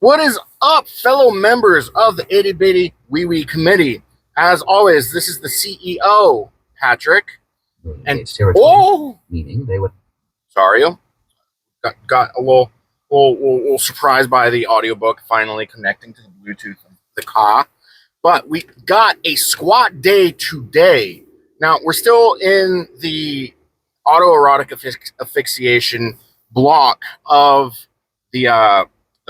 What is up, fellow members of the Itty Bitty Wee Wee Committee? As always, this is the CEO, Patrick. And oh, meaning they would. Sorry, got a little surprised by the audiobook finally connecting to the Bluetooth of the car. But we got a squat day today. Now we're still in the autoerotic asphyxiation block of the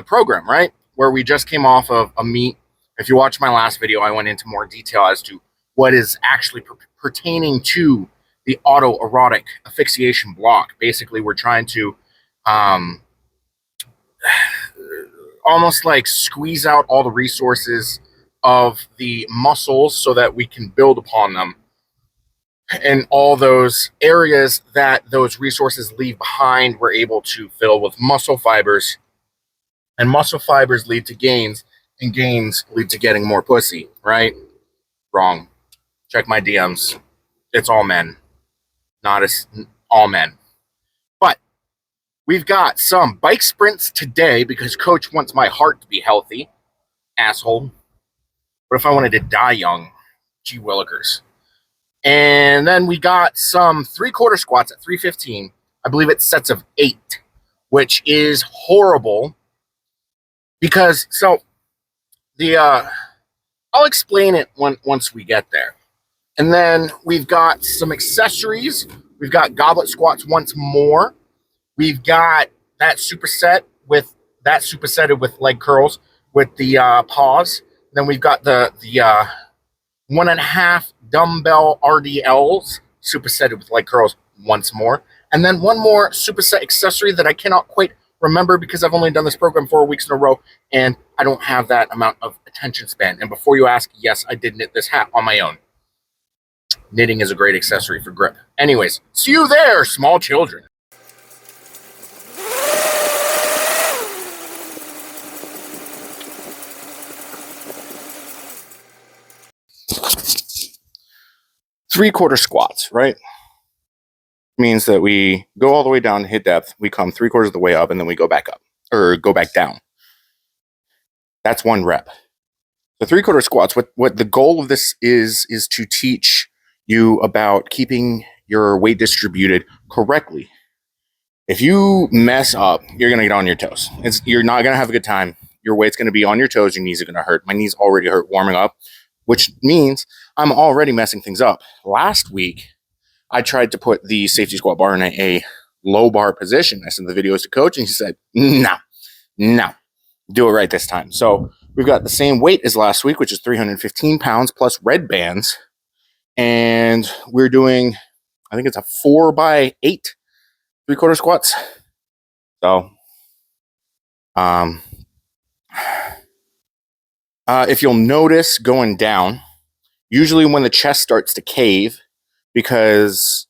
program, right? Where we just came off of a meet. If you watch my last video, I went into more detail as to what is actually pertaining to the autoerotic asphyxiation block. Basically, we're trying to almost like squeeze out all the resources of the muscles so that we can build upon them. And all those areas that those resources leave behind, we're able to fill with muscle fibers. And muscle fibers lead to gains, and gains lead to getting more pussy, right? Wrong. Check my DMs. It's all men. Not all men. But we've got some bike sprints today because coach wants my heart to be healthy. Asshole. What if I wanted to die young? Gee willikers. And then we got some 3/4 squats at 315. I believe it's sets of 8, which is horrible. Because, so, I'll explain it once we get there. And then we've got some accessories. We've got goblet squats once more. We've got that supersetted with leg curls with the pause. And then we've got the 1.5 dumbbell RDLs supersetted with leg curls once more. And then one more superset accessory that I cannot quite remember because I've only done this program 4 weeks in a row and I don't have that amount of attention span. And before you ask, yes, I did knit this hat on my own. Knitting is a great accessory for grip. Anyways, see you there, small children. Three-quarter squats, right? Means that we go all the way down to hit depth, we come 3/4 of the way up, and then we go back up, or go back down. That's one rep. The 3/4 squats, what the goal of this is to teach you about keeping your weight distributed correctly. If you mess up, you're going to get on your toes. You're not going to have a good time. Your weight's going to be on your toes. Your knees are going to hurt. My knees already hurt warming up, which means I'm already messing things up. Last week, I tried to put the safety squat bar in a low bar position. I sent the videos to coach and he said, no, do it right this time. So we've got the same weight as last week, which is 315 pounds plus red bands. And we're doing, I think it's a 4x8 3/4 squats. So, if you'll notice going down, usually when the chest starts to cave, because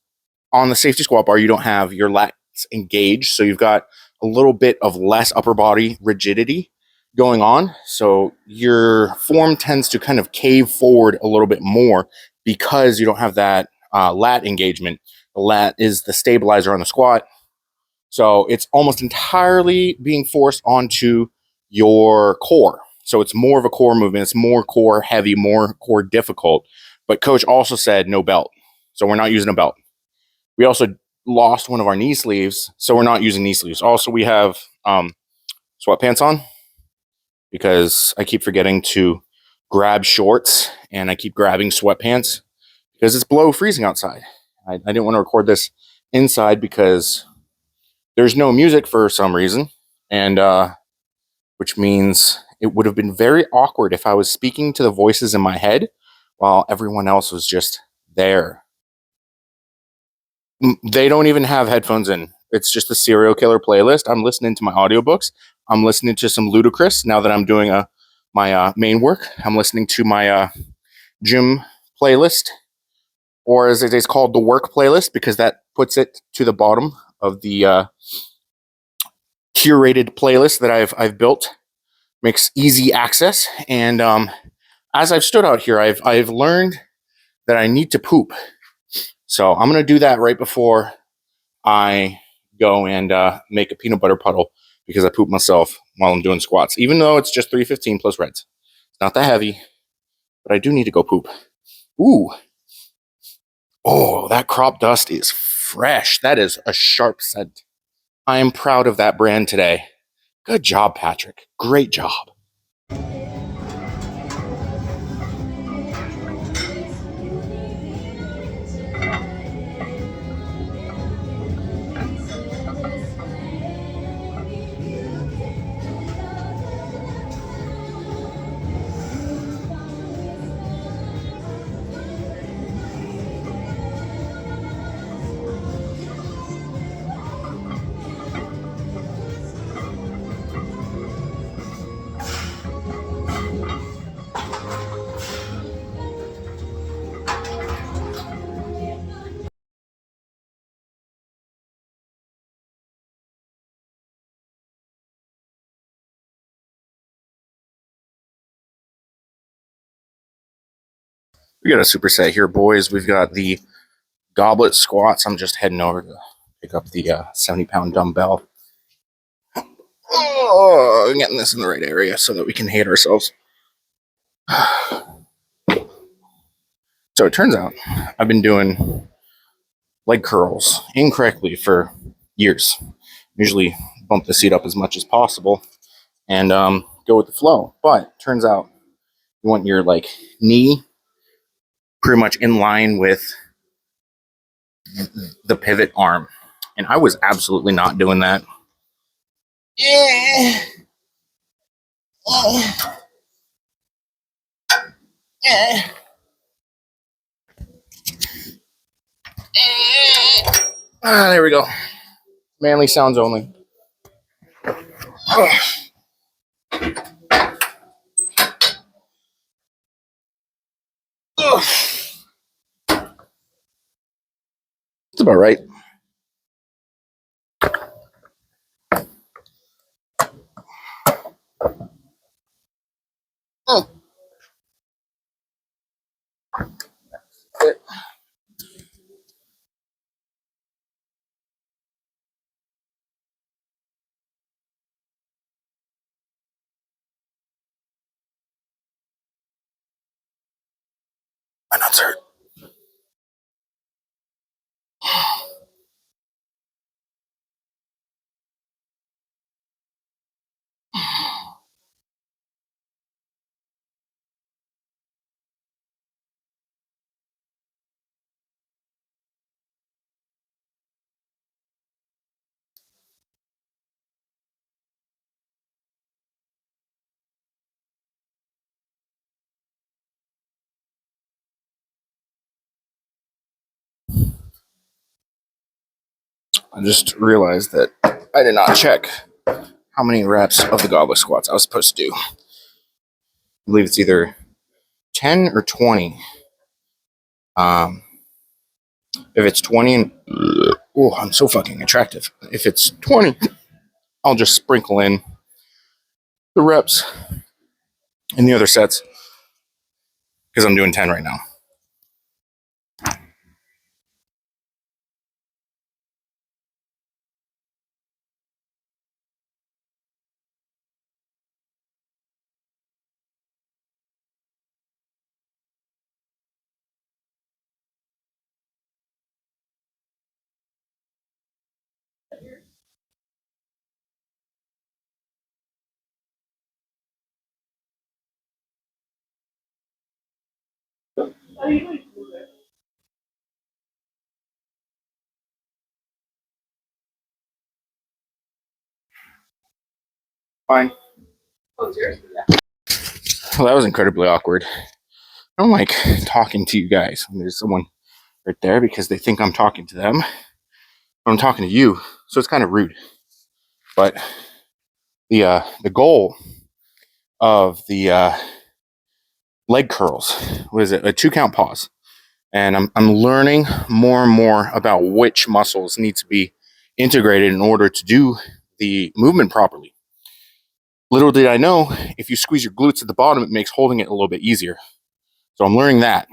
on the safety squat bar, you don't have your lats engaged. So you've got a little bit of less upper body rigidity going on. So your form tends to kind of cave forward a little bit more because you don't have that lat engagement. The lat is the stabilizer on the squat. So it's almost entirely being forced onto your core. So it's more of a core movement. It's more core heavy, more core difficult. But coach also said no belt. So we're not using a belt. We also lost one of our knee sleeves, so we're not using knee sleeves. Also, we have sweatpants on because I keep forgetting to grab shorts and I keep grabbing sweatpants because it's below freezing outside. I didn't want to record this inside because there's no music for some reason, and which means it would have been very awkward if I was speaking to the voices in my head while everyone else was just there. They don't even have headphones in. It's just the serial killer playlist. I'm listening to my audiobooks. I'm listening to some Ludacris now that I'm doing my main work. I'm listening to my gym playlist, or as it is called, the work playlist, because that puts it to the bottom of the curated playlist that I've built. Makes easy access. And as I've stood out here, I've learned that I need to poop. So I'm going to do that right before I go and make a peanut butter puddle because I poop myself while I'm doing squats, even though it's just 315 plus reds. It's not that heavy, but I do need to go poop. Ooh. Oh, that crop dust is fresh. That is a sharp scent. I am proud of that brand today. Good job, Patrick. Great job. We got a superset here, boys. We've got the goblet squats. I'm just heading over to pick up the 70-pound dumbbell. Oh, getting this in the right area so that we can hate ourselves. So it turns out I've been doing leg curls incorrectly for years. Usually bump the seat up as much as possible and go with the flow. But turns out you want your like knee pretty much in line with the pivot arm. And I was absolutely not doing that. There we go. Manly sounds only. That's about right. My nuts hurt. I just realized that I did not check how many reps of the goblet squats I was supposed to do. I believe it's either 10 or 20. If it's 20 and oh, I'm so fucking attractive. If it's 20, I'll just sprinkle in the reps in the other sets because I'm doing 10 right now. Fine. Well, that was incredibly awkward. I don't like talking to you guys when there's someone right there because they think I'm talking to them. I'm talking to you, so it's kind of rude. But the goal of the leg curls was a 2-count pause, and I'm learning more and more about which muscles need to be integrated in order to do the movement properly. Little did I know, if you squeeze your glutes at the bottom, it makes holding it a little bit easier. So I'm learning that.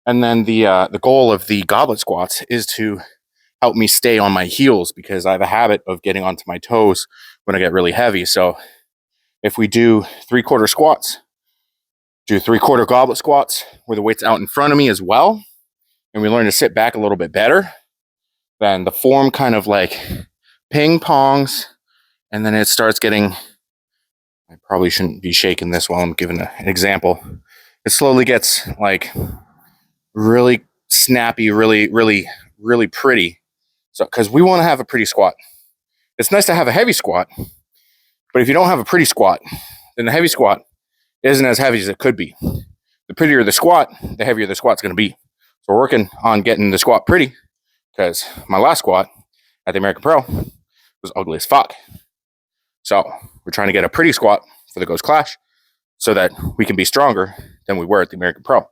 And then the goal of the goblet squats is to help me stay on my heels because I have a habit of getting onto my toes when I get really heavy. So if we do 3/4 squats, do 3/4 goblet squats where the weight's out in front of me as well, and we learn to sit back a little bit better, then the form kind of like ping pongs, and then it starts getting, I probably shouldn't be shaking this while I'm giving an example. It slowly gets like really snappy, really pretty. So, because we want to have a pretty squat. It's nice to have a heavy squat, but if you don't have a pretty squat, then the heavy squat isn't as heavy as it could be. The prettier the squat, the heavier the squat's going to be. So we're working on getting the squat pretty because my last squat at the American Pro was ugly as fuck. So we're trying to get a pretty squat for the Ghost Clash so that we can be stronger than we were at the American Pro.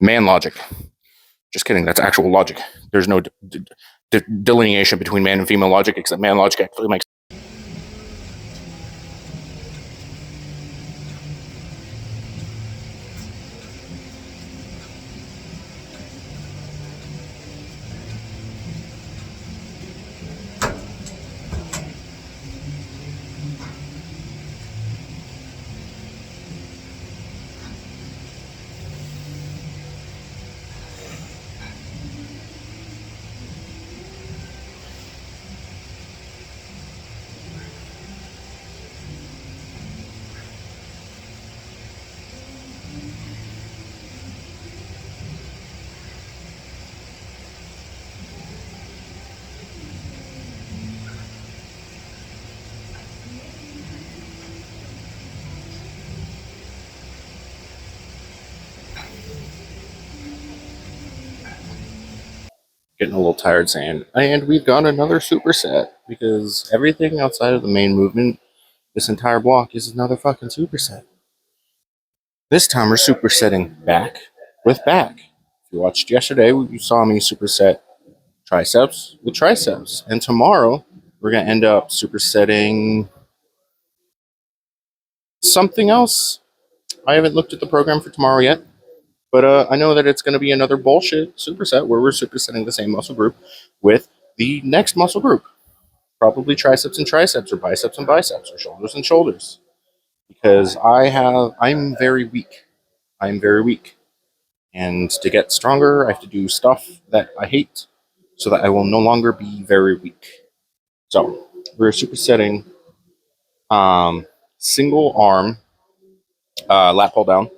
Man logic. Just kidding. That's actual logic. There's no delineation between man and female logic, except man logic actually makes. Getting a little tired saying, and we've got another superset because everything outside of the main movement, this entire block is another fucking superset. This time we're supersetting back with back. If you watched yesterday, you saw me superset triceps with triceps. And tomorrow we're going to end up supersetting something else. I haven't looked at the program for tomorrow yet. But I know that it's going to be another bullshit superset where we're supersetting the same muscle group with the next muscle group. Probably triceps and triceps, or biceps and biceps, or shoulders and shoulders. Because I'm very weak. I'm very weak. And to get stronger, I have to do stuff that I hate so that I will no longer be very weak. So we're supersetting single arm lat pull down.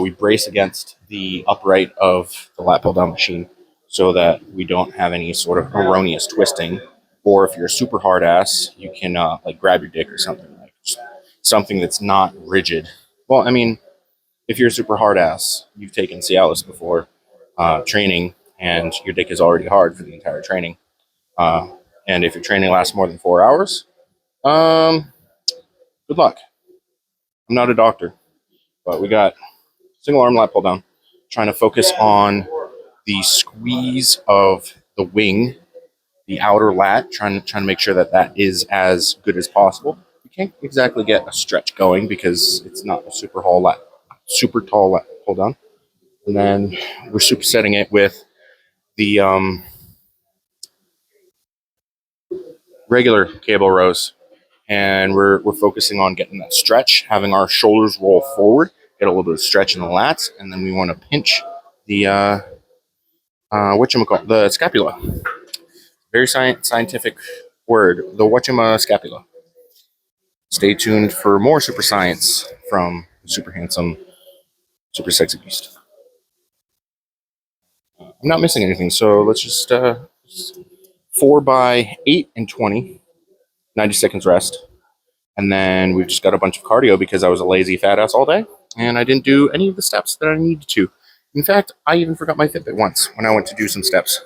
We brace against the upright of the lat pull down machine so that we don't have any sort of erroneous twisting. Or if you're a super hard ass, you can like grab your dick or something, like something that's not rigid. Well, I mean, if you're a super hard ass, you've taken Cialis before training, and your dick is already hard for the entire training. And if your training lasts more than 4 hours, good luck. I'm not a doctor, but we got single arm lat pull down, trying to focus on the squeeze of the wing, the outer lat, trying to make sure that that is as good as possible. You can't exactly get a stretch going because it's not a super tall lat pull down. And then we're supersetting it with the regular cable rows, and we're focusing on getting that stretch, having our shoulders roll forward, get a little bit of stretch in the lats, and then we want to pinch the the scapula. Very scientific word, the scapula. Stay tuned for more super science from super handsome, super sexy beast. I'm not missing anything, so let's just 4 by 8 and 20, 90 seconds rest. And then we've just got a bunch of cardio because I was a lazy fat ass all day and I didn't do any of the steps that I needed to. In fact, I even forgot my Fitbit once when I went to do some steps.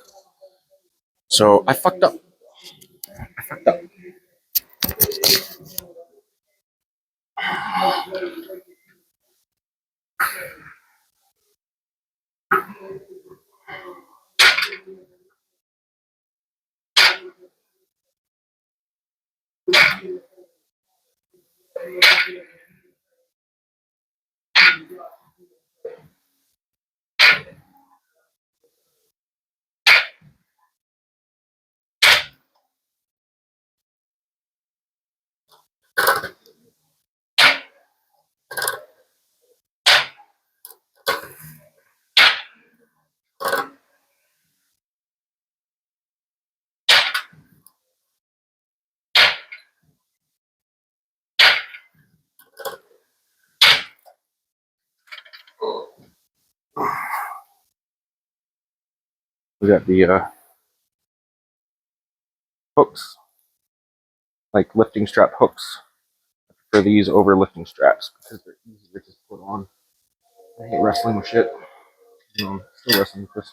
So I fucked up. We got the hooks, like lifting strap hooks for these over lifting straps because they're easy to just put on. I hate wrestling with shit. I'm still wrestling with this.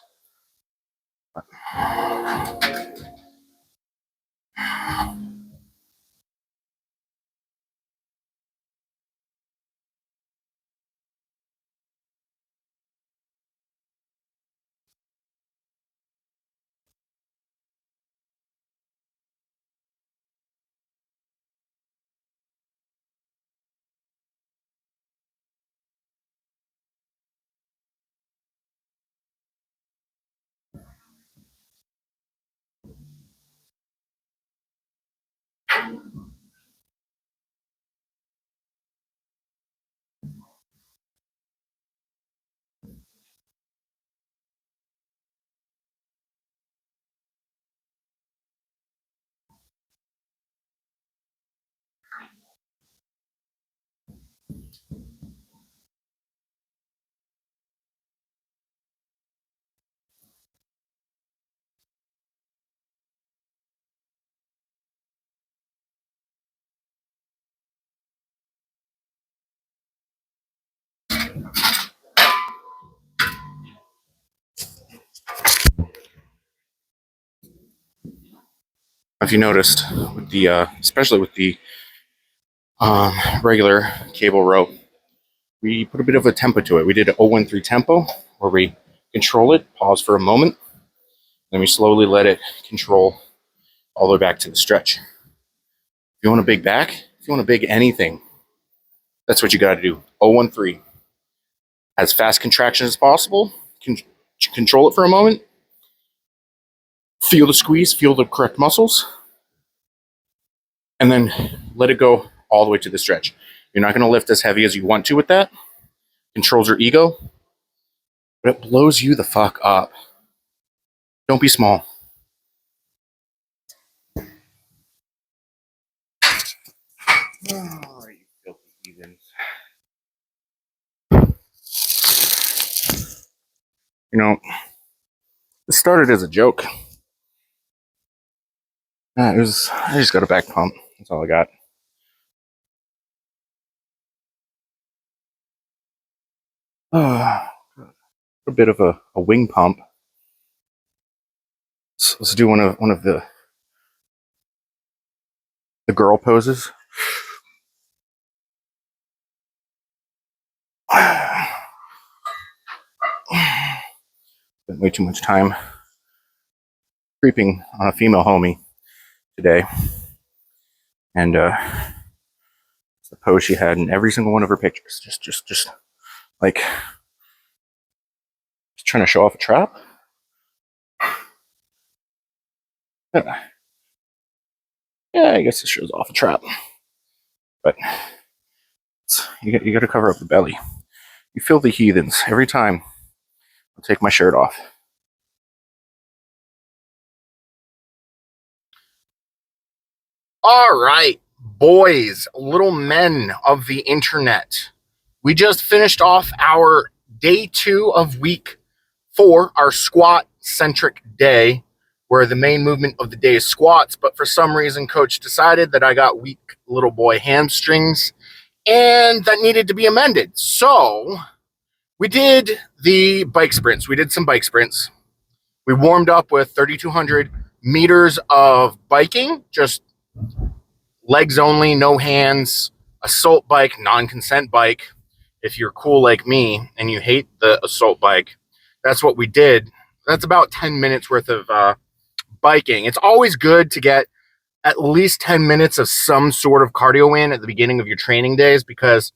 If you noticed, with the especially with the regular cable rope, we put a bit of a tempo to it. We did an 013 tempo where we control it, pause for a moment, then we slowly let it control all the way back to the stretch. If you want a big back, if you want a big anything, that's what you got to do. 013. As fast contraction as possible. Control it for a moment. Feel the squeeze, feel the correct muscles, and then let it go all the way to the stretch. You're not going to lift as heavy as you want to with that. Controls your ego, but it blows you the fuck up. Don't be small. Oh, you filthy heathens. You know, it started as a joke. I just got a back pump. That's all I got. A bit of a wing pump. Let's do one of the girl poses. Spent way too much time creeping on a female homie today, and it's the pose she had in every single one of her pictures. Just like just trying to show off a trap. Yeah, I guess it shows off a trap, but you got to cover up the belly. You feel the heathens every time. I'll take my shirt off. All right, boys, little men of the internet. We just finished off our day 2 of week 4, our squat-centric day, where the main movement of the day is squats, but for some reason, coach decided that I got weak little boy hamstrings, and that needed to be amended. So we did the bike sprints. We did some bike sprints. We warmed up with 3,200 meters of biking, just legs only, no hands, assault bike, non-consent bike. If you're cool like me and you hate the assault bike, that's what we did. That's about 10 minutes worth of biking. It's always good to get at least 10 minutes of some sort of cardio in at the beginning of your training days, because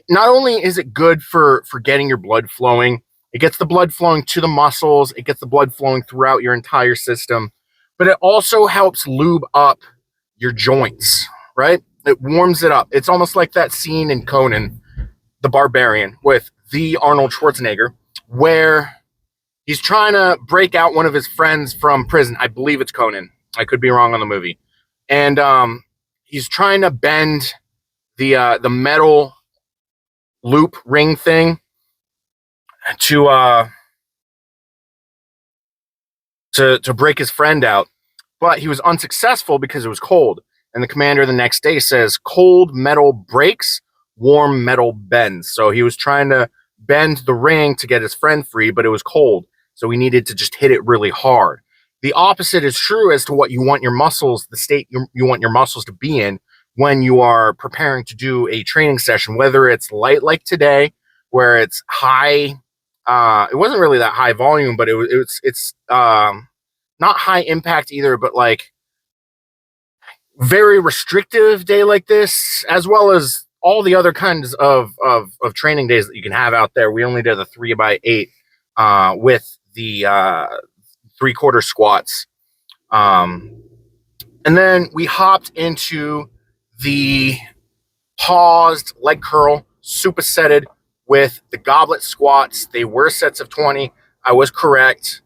not only is it good for getting your blood flowing, it gets the blood flowing to the muscles, it gets the blood flowing throughout your entire system, but it also helps lube up your joints, right? It warms it up. It's almost like that scene in Conan the Barbarian with the Arnold Schwarzenegger, where he's trying to break out one of his friends from prison. I believe it's Conan. I could be wrong on the movie. And he's trying to bend the metal loop ring thing to break his friend out, but he was unsuccessful because it was cold. And the commander the next day says, "Cold metal breaks, warm metal bends." So he was trying to bend the ring to get his friend free, but it was cold, so he needed to just hit it really hard. The opposite is true as to what you want your muscles, the state you want your muscles to be in when you are preparing to do a training session, whether it's light like today, where it's high. It wasn't really that high volume, but it's not high impact either, but like very restrictive day like this, as well as all the other kinds of training days that you can have out there. We only did the 3x8 with the 3/4 squats. And then we hopped into the paused leg curl, supersetted with the goblet squats. They were sets of 20. I was correct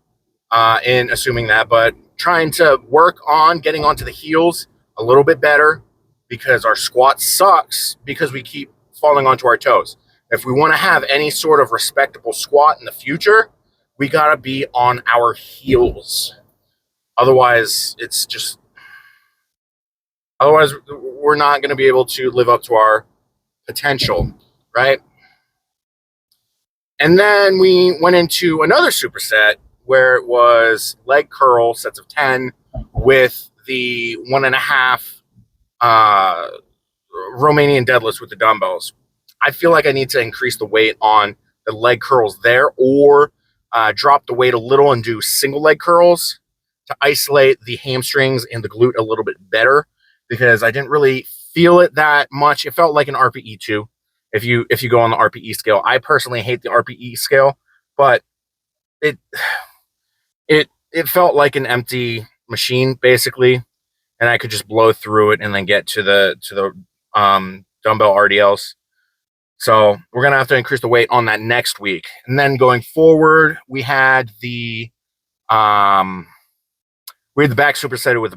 in assuming that, but trying to work on getting onto the heels a little bit better because our squat sucks because we keep falling onto our toes. If we want to have any sort of respectable squat in the future, we got to be on our heels. Otherwise, we're not going to be able to live up to our potential, right? And then we went into another superset where it was leg curl sets of 10 with the 1.5 Romanian deadlifts with the dumbbells. I feel like I need to increase the weight on the leg curls there, or drop the weight a little and do single leg curls to isolate the hamstrings and the glute a little bit better, because I didn't really feel it that much. It felt like an RPE too. If you go on the RPE scale, I personally hate the RPE scale, but it felt like an empty machine basically, and I could just blow through it and then get to the dumbbell RDLs. So we're gonna have to increase the weight on that next week, and then going forward, we had the back supersetted with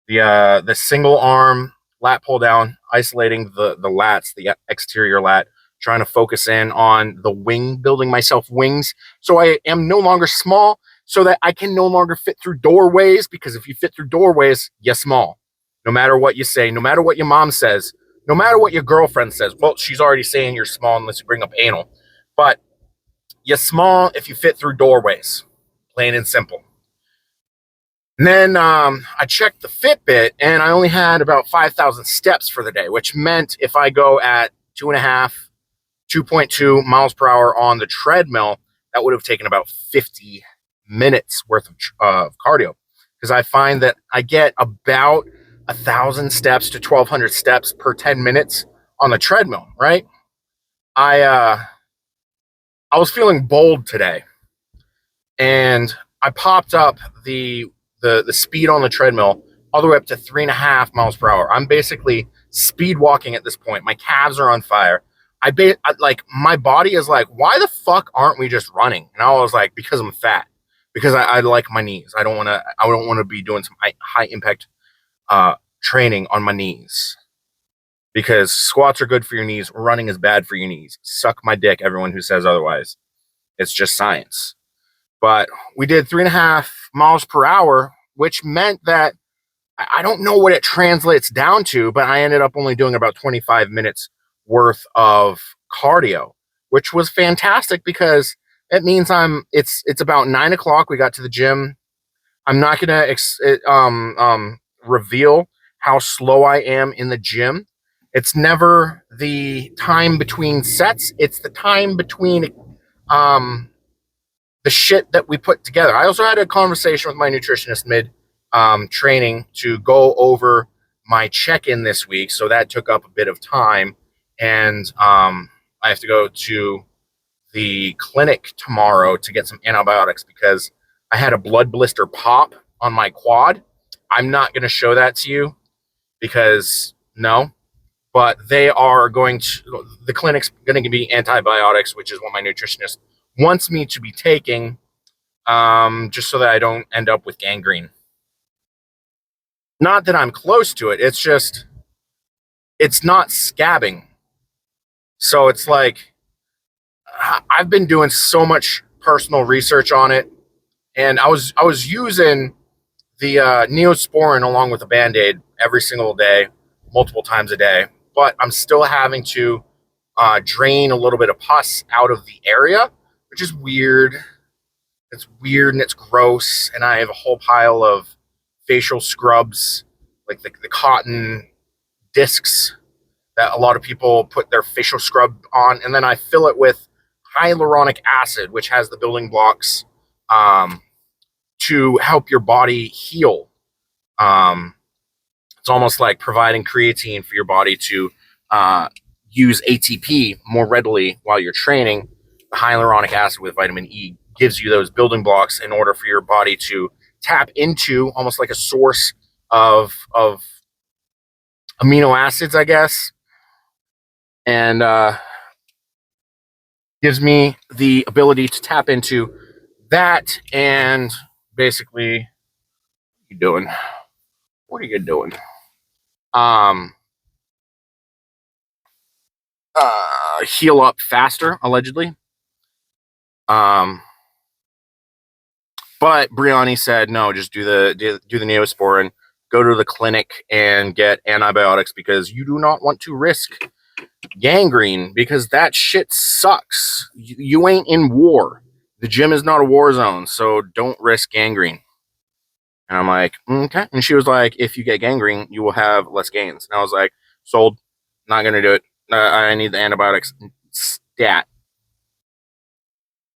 the single arm lat pull down, isolating the lats, the exterior lat, trying to focus in on the wing, building myself wings. So I am no longer small, so that I can no longer fit through doorways, because if you fit through doorways, you're small. No matter what you say, no matter what your mom says, no matter what your girlfriend says. Well, she's already saying you're small unless you bring up anal. But you're small if you fit through doorways. Plain and simple. And then I checked the Fitbit, and I only had about 5,000 steps for the day, which meant if I go at 2.2 miles per hour on the treadmill, that would have taken about 50 minutes worth of cardio. Because I find that I get about 1,000 steps to 1,200 steps per 10 minutes on the treadmill, right? I was feeling bold today, and I popped up the speed on the treadmill all the way up to 3.5 miles per hour. I'm basically speed walking at this point. My calves are on fire. Like my body is like, why the fuck aren't we just running? And I was like, because I'm fat. Because I like my knees. I don't want to be doing some high impact training on my knees, because squats are good for your knees. Running is bad for your knees. Suck my dick, everyone who says otherwise. It's just science. But we did 3.5 miles per hour, which meant that I don't know what it translates down to, but I ended up only doing about 25 minutes worth of cardio, which was fantastic, because it means it's about 9 o'clock. We got to the gym. I'm not going to reveal how slow I am in the gym. It's never the time between sets. It's the time between the shit that we put together. I also had a conversation with my nutritionist mid training to go over my check-in this week. So that took up a bit of time. And I have to go to the clinic tomorrow to get some antibiotics, because I had a blood blister pop on my quad. I'm not going to show that to you, because No, but they are going to, the clinic's going to give me antibiotics, which is what my nutritionist wants me to be taking, just so that I don't end up with gangrene. Not that I'm close to it. It's just, it's not scabbing. So it's like, I've been doing so much personal research on it, and I was using the Neosporin along with a Band-Aid every single day, multiple times a day, but I'm still having to drain a little bit of pus out of the area, which is weird. It's weird and it's gross, and I have a whole pile of facial scrubs, like the cotton discs that a lot of people put their facial scrub on, and then I fill it with hyaluronic acid, which has the building blocks to help your body heal. It's almost like providing creatine for your body to use ATP more readily while you're training. The hyaluronic acid with vitamin E gives you those building blocks in order for your body to tap into, almost like a source of amino acids, I guess, and gives me the ability to tap into that. And basically, what are you doing? What are you doing? Heal up faster, allegedly. But Briani said, no, just do the Neosporin, go to the clinic and get antibiotics, because you do not want to risk gangrene, because that shit sucks. You ain't in war. The gym is not a war zone, so don't risk gangrene. And I'm like, okay. And she was like, if you get gangrene, you will have less gains. And I was like, sold. Not going to do it. I need the antibiotics stat.